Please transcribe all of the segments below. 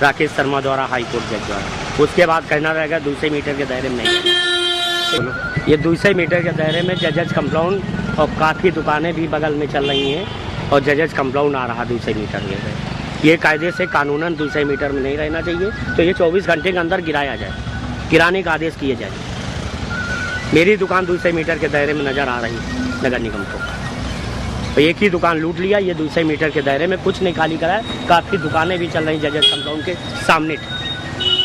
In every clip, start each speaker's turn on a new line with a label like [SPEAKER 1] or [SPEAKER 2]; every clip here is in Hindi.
[SPEAKER 1] राकेश शर्मा द्वारा हाई कोर्ट जज द्वारा। उसके बाद कहना रहेगा 200 मीटर के दायरे में नहीं। ये 200 मीटर के दायरे में जजेज कंपाउंड और काफ़ी दुकानें भी बगल में चल रही हैं और जजेज कंपाउंड आ रहा 200 मीटर के। ये कायदे से कानूनन 200 मीटर में नहीं रहना चाहिए, तो ये 24 घंटे के अंदर गिराया जाए, गिराने का आदेश किए जाए। मेरी दुकान 200 मीटर के दायरे में नज़र आ रही है नगर निगम को, तो एक ही दुकान लूट लिया। ये 200 मीटर के दायरे में कुछ नहीं खाली कराया। काफ़ी दुकानें भी चल रही जजेस कंपाउंड के सामने,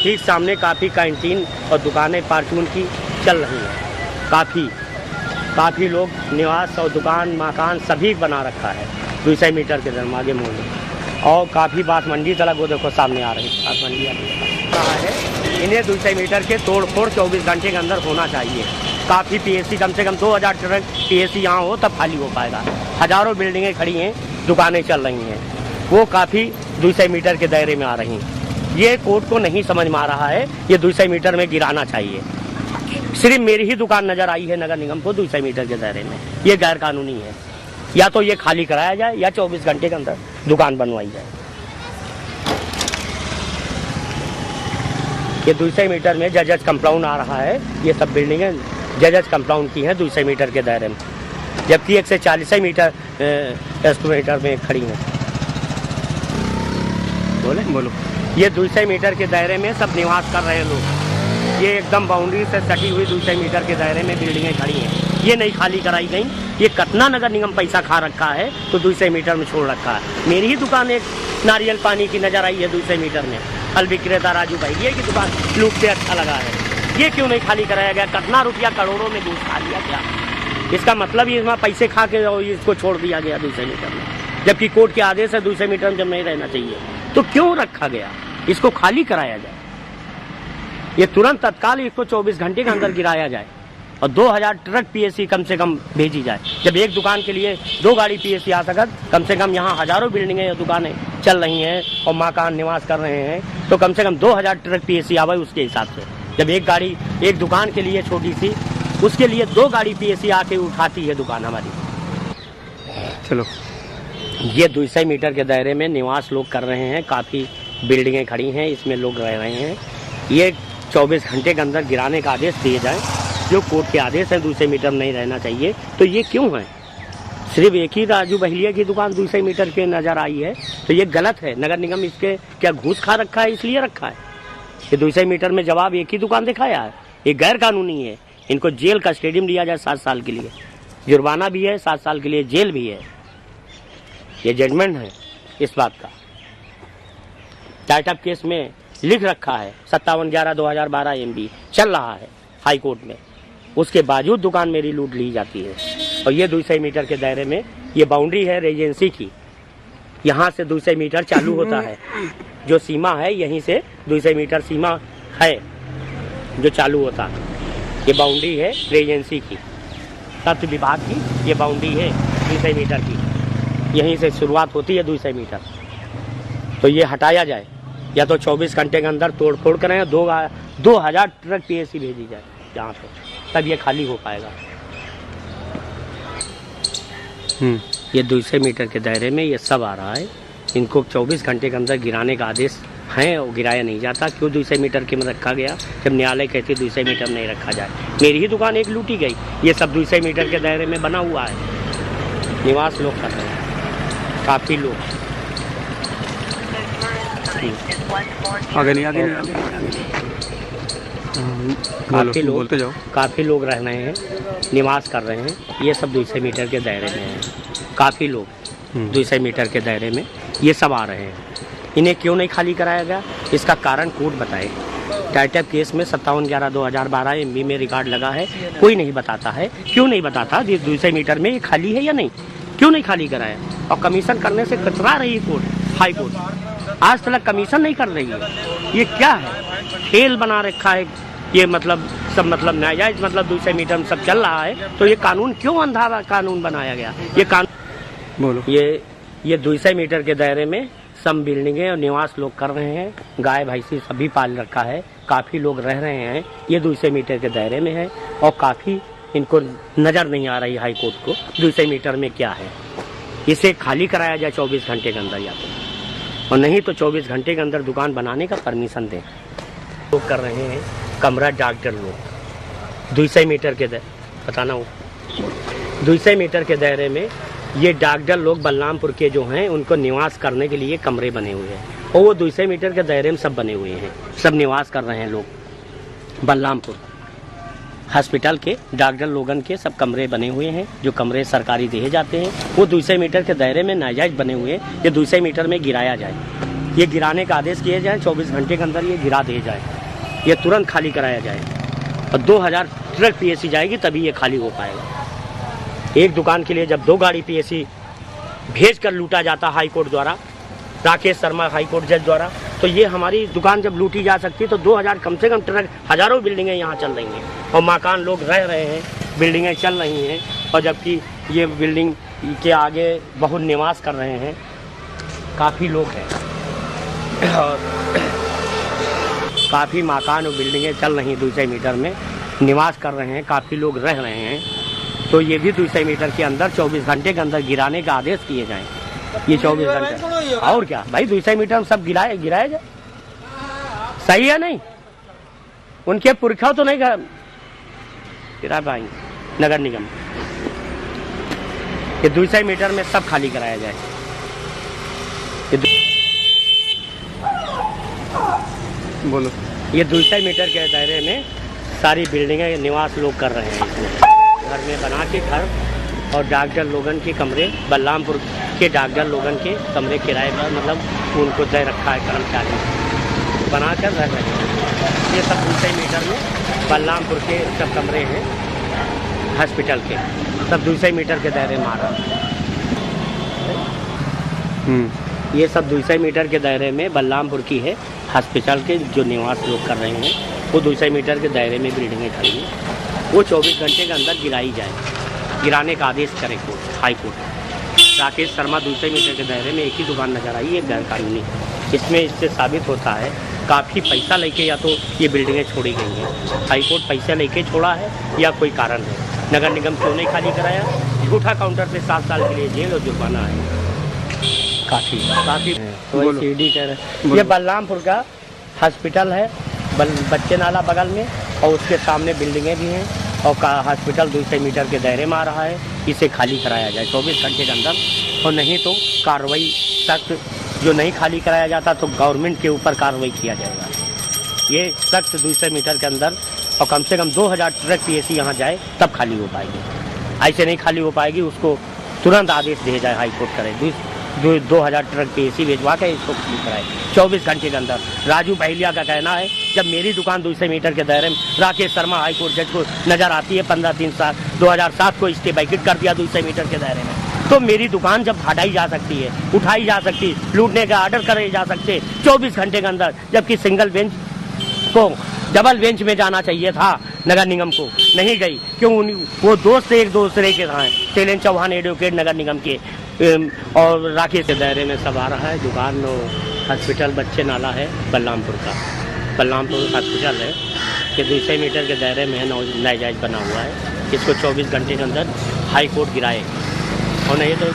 [SPEAKER 1] ठीक सामने काफ़ी कैंटीन और दुकानें फार्चून की चल रही हैं। काफ़ी लोग निवास और दुकान मकान सभी बना रखा है 200 मीटर के दायरे आगे मोड़ में। और काफ़ी बात मंडी तलक वो देखो सामने आ रही है, मंडी है। इन्हें 200 मीटर के तोड़ फोड़ 24 घंटे के अंदर होना चाहिए। काफ़ी पीएससी, कम से कम 2000 ट्रक पीएससी यहाँ हो तब खाली हो पाएगा। हज़ारों बिल्डिंगें खड़ी हैं, दुकानें चल रही हैं, वो काफ़ी 200 मीटर के दायरे में आ रही हैं। ये कोर्ट को नहीं समझ में आ रहा है, ये 200 मीटर में गिराना चाहिए। सिर्फ मेरी ही दुकान नज़र आई है नगर निगम को 200 मीटर के दायरे में, ये गैर कानूनी है। या तो ये खाली कराया जाए या 24 घंटे के अंदर दुकान बनवाई जाए। ये 200 मीटर में जजेस कंपाउंड आ रहा है, ये सब बिल्डिंगें जजेस कंपाउंड की हैं 200 मीटर के दायरे में, जबकि 140 मीटर एस्टिमेटर में खड़ी हैं। बोलो ये 200 मीटर के दायरे में सब निवास कर रहे हैं लोग। ये एकदम बाउंड्री से सटी हुई 200 मीटर के दायरे में बिल्डिंगें खड़ी हैं, ये नहीं खाली कराई गई। ये कितना नगर निगम पैसा खा रखा है तो 200 मीटर में छोड़ रखा है। मेरी ही दुकान एक नारियल पानी की नजर आई है 200 मीटर में, फल विक्रेता राजू भाई, ये की दुकान लूटते अच्छा लगा है। ये क्यों नहीं खाली कराया गया? कितना रुपया करोड़ों में घूस खा लिया क्या? इसका मतलब ये इसमें पैसे खा के इसको छोड़ दिया गया 200 मीटर में, जबकि कोर्ट के आदेश है 200 मीटर में जब नहीं रहना चाहिए तो क्यों रखा गया? इसको खाली कराया जाए, ये तुरंत तत्काल इसको 24 घंटे के अंदर गिराया जाए और 2000 ट्रक पीएससी कम से कम भेजी जाए। जब एक दुकान के लिए 2 गाड़ी पीएससी आ सकत, कम से कम यहाँ हजारों बिल्डिंगें या दुकानें चल रही हैं और मकान निवास कर रहे हैं, तो कम से कम 2000 ट्रक पीएससी आवे उसके हिसाब से। जब एक गाड़ी एक दुकान के लिए छोटी सी, उसके लिए 2 गाड़ी पीएससी आके उठाती है दुकान हमारी। चलो, ये 200 मीटर के दायरे में निवास लोग कर रहे हैं, काफ़ी बिल्डिंगें खड़ी हैं, इसमें लोग रह रहे हैं। ये 24 घंटे के अंदर गिराने का आदेश दिए जाए, जो कोर्ट के आदेश है 200 मीटर नहीं रहना चाहिए। तो ये क्यों है? सिर्फ एक ही राजू बहलिया की दुकान 200 मीटर के नज़र आई है, तो ये गलत है। नगर निगम इसके क्या घूस खा रखा है इसलिए रखा है? ये 200 मीटर में जवाब एक ही दुकान दिखाया है, ये गैर कानूनी है। इनको जेल का स्टेडियम दिया जाए 7 साल के लिए, जुर्माना भी है, 7 साल के लिए जेल भी है। ये जजमेंट है इस बात का। टाइटअप केस में लिख रखा है 57/11/2012 MB चल रहा है हाई कोर्ट में, उसके बावजूद दुकान मेरी लूट ली जाती है। और ये 200 मीटर के दायरे में ये बाउंड्री है रेजेंसी की, यहाँ से 200 मीटर चालू होता है, जो सीमा है यहीं से 200 मीटर सीमा है जो चालू होता है। ये बाउंड्री है रेजेंसी की, तत्व विभाग की ये बाउंड्री है 200 मीटर की, यहीं से शुरुआत होती है 200 मीटर। तो ये हटाया जाए या तो 24 घंटे के अंदर तोड़ फोड़ करें, 2000 ट्रक पीएससी भेजी जाए यहाँ पे, तब ये खाली हो पाएगा। ये 200 मीटर के दायरे में ये सब आ रहा है, इनको 24 घंटे के अंदर गिराने का आदेश है और गिराया नहीं जाता। क्यों 200 मीटर के में रखा गया जब न्यायालय कहते 200 मीटर नहीं रखा जाए? मेरी ही दुकान एक लूटी गई, ये सब 200 मीटर के दायरे में बना हुआ है, निवास लोग कर रहे हैं, काफ़ी लोग। काफ़ी लोग रह रहे हैं, निवास कर रहे हैं, ये सब 200 मीटर के दायरे में हैं। काफ़ी लोग 200 मीटर के दायरे में ये सब आ रहे हैं, इन्हें क्यों नहीं खाली कराया गया? इसका कारण कोर्ट बताए। टाइटअप केस में 57/11/2012 MB में रिकॉर्ड लगा है, कोई नहीं बताता है। क्यों नहीं बताता? 200 मीटर में ये खाली है या नहीं, क्यों नहीं खाली कराया? और कमीशन करने से कतरा रही कोर्ट, हाई कोर्ट आज तक कमीशन नहीं कर रही है। ये क्या है? खेल बना रखा है ये, मतलब सब मतलब नाजायज, मतलब 200 मीटर में सब चल रहा है, तो ये कानून क्यों अंधा कानून बनाया गया? ये कानून बोलो, ये 200 मीटर के दायरे में सब बिल्डिंगें और निवास लोग कर रहे हैं, गाय भैंसी सभी पाल रखा है, काफ़ी लोग रह रहे हैं, ये 200 मीटर के दायरे में है। और काफ़ी इनको नज़र नहीं आ रही हाई कोर्ट को 200 मीटर में क्या है, इसे खाली कराया जाए 24 घंटे के अंदर या तो। और नहीं तो 24 घंटे के अंदर दुकान बनाने का परमिशन दें। लोग कर रहे हैं कमरा डॉक्टर लोग 200 मीटर के बताना हो 200 मीटर के दायरे में ये डॉक्टर लोग बलरामपुर के जो हैं उनको निवास करने के लिए कमरे बने हुए हैं और वो 200 मीटर के दायरे में सब बने हुए हैं, सब निवास कर रहे हैं लोग। बलरामपुर हॉस्पिटल के डॉक्टर लोगन के सब कमरे बने हुए हैं, जो कमरे सरकारी दिए जाते हैं वो 200 मीटर के दायरे में नाजायज बने हुए हैं। ये 200 मीटर में गिराया जाए, ये गिराने का आदेश किए जाए, 24 घंटे के अंदर ये गिरा दिए जाए, ये तुरंत खाली कराया जाए और 2000 ट्रक पीएसी जाएगी तभी ये खाली हो पाएगा। एक दुकान के लिए जब 2 गाड़ी पीएसी भेज कर लूटा जाता हाई कोर्ट द्वारा, राकेश शर्मा हाई कोर्ट जज द्वारा, तो ये हमारी दुकान जब लूटी जा सकती है तो 2000 कम से कम ट्रक, हजारों बिल्डिंगें यहाँ चल रही हैं और मकान लोग रह रहे हैं, बिल्डिंगें चल रही हैं और जबकि ये बिल्डिंग के आगे बहुत निवास कर रहे हैं, काफ़ी लोग हैं और काफ़ी मकान और बिल्डिंगें चल रही हैं 200 मीटर में निवास कर रहे हैं, काफ़ी लोग रह रहे हैं। तो ये भी 200 मीटर के अंदर 24 घंटे के अंदर गिराने का आदेश किए जाएँ। ये 24 घंटे और क्या भाई 200 मीटर में सब गिराया जाए, सही है नहीं? उनके पुरखा तो नहीं गिरा पाएंगे नगर निगम, ये 200 मीटर में सब खाली कराया जाए। बोलो ये 200 मीटर के दायरे में सारी बिल्डिंगें निवास लोग कर रहे हैं, इसमें घर में बना के घर और डॉक्टर लोगन के कमरे, बलरामपुर के डॉक्टर लोगन के कमरे किराए पर मतलब उनको दे रखा है कर्मचारी बना कर रह रहे हैं। ये सब 200 मीटर में बलरामपुर के सब कमरे हैं हॉस्पिटल के, सब 200 मीटर के दायरे में आ रहा है। ये सब 200 मीटर के दायरे में बलरामपुर की है हॉस्पिटल के जो निवास लोग कर रहे हैं, वो 200 मीटर के दायरे में बिल्डिंगें खड़ी हैं, वो 24 घंटे के अंदर गिराई जाए, गिराने का आदेश करे court, high court. Rakesh Sharma 200 metre के दायरे में एक ही दुकान नजर आई है गैर कानूनी, इसमें इससे साबित होता है काफ़ी पैसा लेके या तो ये बिल्डिंगें छोड़ी गई हैं, हाई कोर्ट पैसा लेके छोड़ा है या कोई कारण है। नगर निगम क्यों नहीं खाली कराया? झूठा काउंटर पे 7 साल के लिए जेल और जुर्माना है, काफ़ी तो सीडी कह रहे। ये बलरामपुर का हॉस्पिटल है, बच्चे नाला बगल में और उसके सामने बिल्डिंगें भी हैं और हॉस्पिटल 200 मीटर के दायरे में आ रहा है, इसे खाली कराया जाए 24 घंटे के अंदर और नहीं तो कार्रवाई सख्त, जो नहीं खाली कराया जाता तो गवर्नमेंट के ऊपर कार्रवाई किया जाएगा। ये सख्त 200 मीटर के अंदर और कम से कम 2000 ट्रक पीएसी यहाँ जाए तब खाली हो पाएगी, ऐसे नहीं खाली हो पाएगी, उसको तुरंत आदेश दिया जाए, हाई कोर्ट करे 2000 ट्रक पीएसी भेजवा के इसको खाली कराए 24 घंटे के अंदर। राजू बहलिया का कहना है जब मेरी दुकान 200 मीटर के दायरे में, राकेश शर्मा हाई कोर्ट जज को नजर आती है 15/3/2007 को स्टे वैकेट कर दिया 200 मीटर के दायरे में, तो मेरी दुकान जब हटाई जा सकती है, उठाई जा सकती, लूटने का ऑर्डर करे जा सकते 24 घंटे के अंदर, जबकि सिंगल बेंच को डबल बेंच में जाना चाहिए था नगर निगम को, नहीं गई। क्यों? वो दोस्त एक दूसरे के हैं, शैलेंद्र चौहान एडवोकेट नगर निगम के और राकेश के दायरे में सब आ रहा है। दुकान हॉस्पिटल बच्चे नाला है बलरामपुर का, बलरामपुर हॉस्पिटल है कि 200 मीटर के दायरे में नाजायज बना हुआ है, इसको 24 घंटे के अंदर हाई कोर्ट गिराए और नहीं तो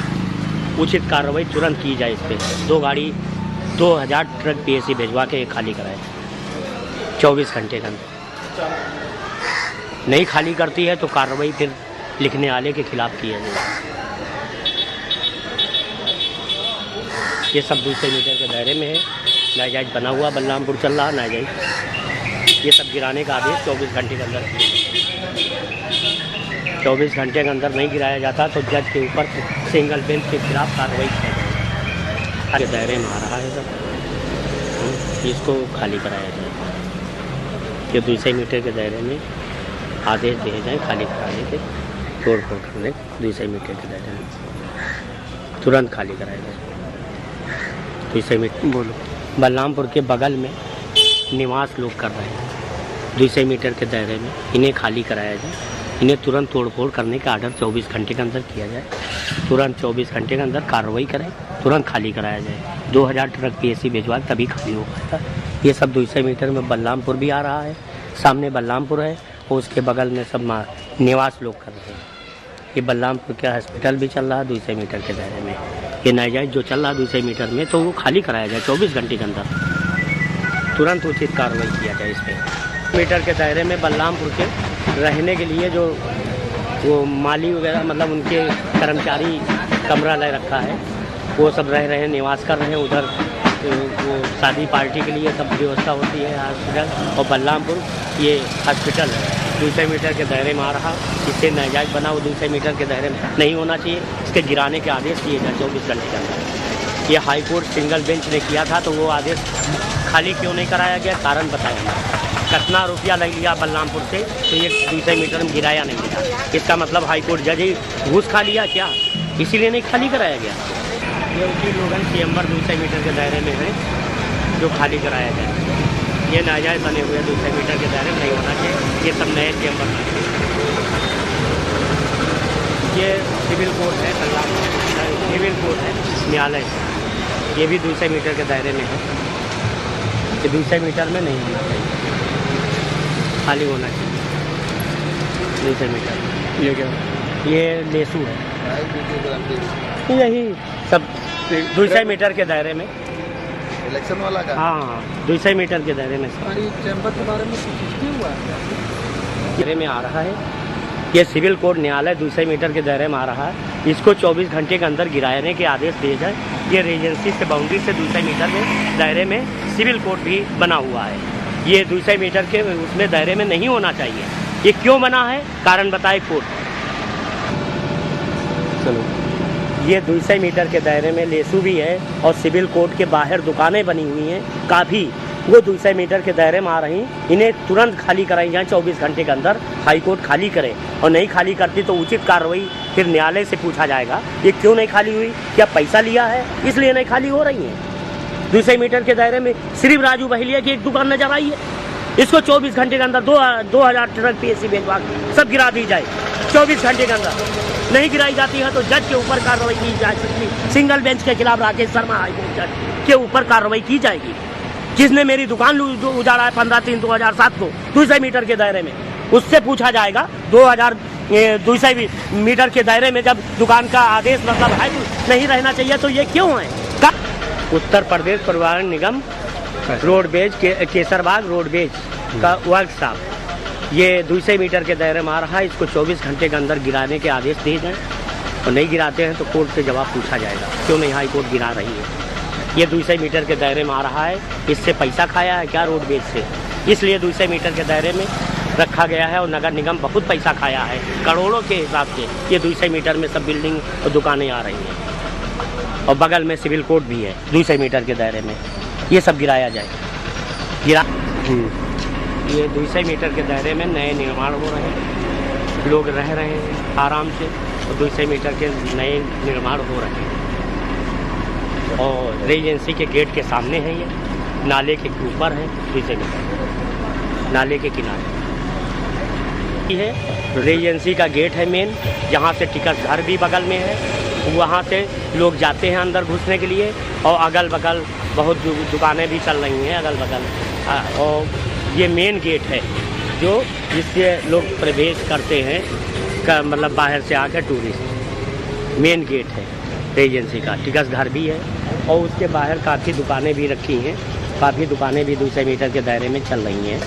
[SPEAKER 1] उचित कार्रवाई तुरंत की जाए इस पर। 2 गाड़ी 2000 ट्रक पीएसी भेजवा के खाली कराए 24 घंटे के अंदर। नहीं खाली करती है तो कार्रवाई फिर लिखने वाले के खिलाफ किया जाएगा। ये सब 200 मीटर के दायरे में है, नाजायज बना हुआ बलरामपुर चल रहा नाजायज, ये सब गिराने का आदेश 24 घंटे के अंदर 24 घंटे के अंदर नहीं गिराया जाता तो जज के ऊपर सिंगल बेंच के खिलाफ कार्रवाई किया जाएगा। के दायरे में आ रहा है सब, इसको खाली कराया जाए, ये 200 मीटर के दायरे में आदेश दिए जाए खाली कराने के, तोड़ फोड़ करने 200 मीटर के दायरे में तुरंत खाली कराया जाए। 200 मीटर बोलो बलरामपुर के बगल में निवास लोग कर रहे हैं 200 मीटर के दायरे में, इन्हें खाली कराया जाए, इन्हें तुरंत तोड़फोड़ करने का आर्डर 24 घंटे के अंदर किया जाए, तुरंत 24 घंटे के अंदर कार्रवाई करें, तुरंत खाली कराया जाए। 2000 ट्रक पीएसी भिजवा तभी खाली हो पाता। ये सब 200 मीटर में बलरामपुर भी आ रहा है, सामने बलरामपुर है और उसके बगल में सब निवास लोग कर रहे हैं। ये बलरामपुर का हॉस्पिटल भी चल रहा है 200 मीटर के दायरे में। ये नाजायज जो चल रहा 200 मीटर में तो वो खाली कराया जाए 24 घंटे के अंदर, तुरंत उचित कार्रवाई किया जाए इस पर। मीटर के दायरे में बलरामपुर के रहने के लिए जो वो माली वगैरह मतलब उनके कर्मचारी कमरा ले रखा है, वो सब रह रहे हैं, निवास कर रहे हैं उधर। वो शादी पार्टी के लिए सब व्यवस्था होती है हॉस्पिटल, और बलरामपुर ये हॉस्पिटल है 200 मीटर के दायरे में आ रहा। इससे नाजायज बना वो 200 मीटर के दायरे में नहीं होना चाहिए, इसके गिराने के आदेश दिए जाए 24 घंटे के अंदर। ये हाई कोर्ट सिंगल बेंच ने किया था, तो वो आदेश खाली क्यों नहीं कराया गया, कारण बताया। कितना रुपया लग लिया बलरामपुर से, तो ये 200 मीटर में गिराया नहीं गया। इसका मतलब हाई कोर्ट जज ही घूस खा लिया क्या, इसीलिए नहीं खाली कराया गया। ये उसी लोगन चेम्बर 200 मीटर के दायरे में है जो खाली कराया जाए। ये नाजायज बने हुए 200 मीटर के दायरे में नहीं होना चाहिए, ये सब नए चेम्बर। ये सिविल कोर्ट है, सिविल कोर्ट है, न्यायालय, ये भी 200 मीटर के दायरे में है। ये 200 मीटर में नहीं होना चाहिए, खाली होना चाहिए 200 मीटर। ये क्या, ये लेसू है, यही सब 200 मीटर के दायरे में
[SPEAKER 2] इलेक्शन वाला का।
[SPEAKER 1] हाँ, 200 मीटर के दायरे में
[SPEAKER 2] चैम्बर के बारे में कुछ हुआ है,
[SPEAKER 1] दायरे में आ रहा है। ये सिविल कोर्ट न्यायालय 200 मीटर के दायरे में आ रहा है, इसको 24 घंटे के अंदर गिराने के आदेश दिए जाए। ये रेजेंसी से बाउंड्री से 200 मीटर में दायरे में सिविल कोर्ट भी बना हुआ है, ये 200 मीटर के उसमें दायरे में नहीं होना चाहिए। ये क्यों बना है, कारण बताए कोर्ट। चलो, ये 200 मीटर के दायरे में लेसू भी है और सिविल कोर्ट के बाहर दुकानें बनी हुई हैं काफ़ी, वो 200 मीटर के दायरे में आ रही, इन्हें तुरंत खाली कराई जाए 24 घंटे के अंदर। हाई कोर्ट खाली करे, और नहीं खाली करती तो उचित कार्रवाई फिर न्यायालय से पूछा जाएगा ये क्यों नहीं खाली हुई, क्या पैसा लिया है इसलिए नहीं खाली हो रही है। 200 मीटर के दायरे में सिर्फ राजू बहेलिया की एक दुकान नजर आई है, इसको 24 घंटे के अंदर 2000 ट्रक PSC भेजवा सब गिरा दी जाए 24 घंटे के अंदर। नहीं गिराई जाती है तो जज के ऊपर कार्रवाई की जा सकती, सिंगल बेंच के खिलाफ राकेश शर्मा हाईकोर्ट जज के ऊपर कार्रवाई की जाएगी। जिसने मेरी दुकान उजाड़ा है 15/3/2007 को 200 मीटर के दायरे में, उससे पूछा जाएगा 200 मीटर के दायरे में जब दुकान का आदेश मतलब है नहीं रहना चाहिए तो ये क्यों है। उत्तर प्रदेश परिवहन निगम रोडवेज केसरबाग रोडवेज का वर्कशॉप, ये 200 मीटर के दायरे में आ रहा है, इसको 24 घंटे के अंदर गिराने के आदेश दिए जाएँ, और नहीं गिराते हैं तो कोर्ट से जवाब पूछा जाएगा क्यों नहीं हाई कोर्ट गिरा रही है। ये 200 मीटर के दायरे में आ रहा है, इससे पैसा खाया है क्या रोडवेज से, इसलिए 200 मीटर के दायरे में रखा गया है। और नगर निगम बहुत पैसा खाया है करोड़ों के हिसाब से, ये 200 मीटर में सब बिल्डिंग और दुकानें आ रही हैं, और बगल में सिविल कोर्ट भी है 200 मीटर के दायरे में, ये सब गिराया जाए। ये 200 मीटर के दायरे में नए निर्माण हो रहे हैं, लोग रह रहे हैं आराम से, और 200 मीटर के नए निर्माण हो रहे हैं, और रेजेंसी के गेट के सामने है, ये नाले के ऊपर है 200 मीटर, नाले के किनारे है। रेजेंसी का गेट है मेन, जहाँ से टिकट घर भी बगल में है, वहाँ से लोग जाते हैं अंदर घुसने के लिए, और अगल बगल बहुत दुकानें भी चल रही हैं अगल बगल, और ये मेन गेट है जो जिससे लोग प्रवेश करते हैं मतलब बाहर से आकर टूरिस्ट, मेन गेट है रेजेंसी का। टिकट घर भी है, और उसके बाहर काफ़ी दुकानें भी रखी हैं, काफ़ी दुकानें भी 200 मीटर के दायरे में चल रही हैं।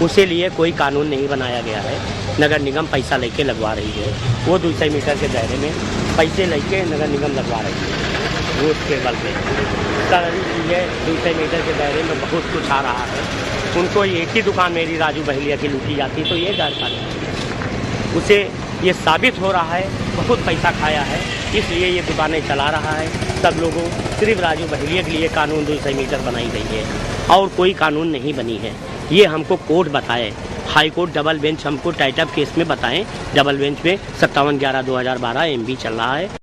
[SPEAKER 1] उसे लिए कोई कानून नहीं बनाया गया है, नगर निगम पैसा लेके लगवा रही है, वो 200 मीटर के दायरे में पैसे लेके नगर निगम लगवा रही है रोड के बल पे। ये 200 मीटर के दायरे में बहुत कुछ आ रहा है, उनको एक ही दुकान मेरी राजू बहेलिया की लूटी जाती तो ये डर पाती, उसे ये साबित हो रहा है बहुत पैसा खाया है, इसलिए ये दुकानें चला रहा है। सब लोगों सिर्फ राजू बहेलिया के लिए कानून 200 मीटर बनाई गई है, और कोई कानून नहीं बनी है। ये हमको कोर्ट बताए, हाई कोर्ट डबल बेंच हमको टाइटअप केस में बताएं, डबल बेंच में 57/11/2012 MB चल रहा है।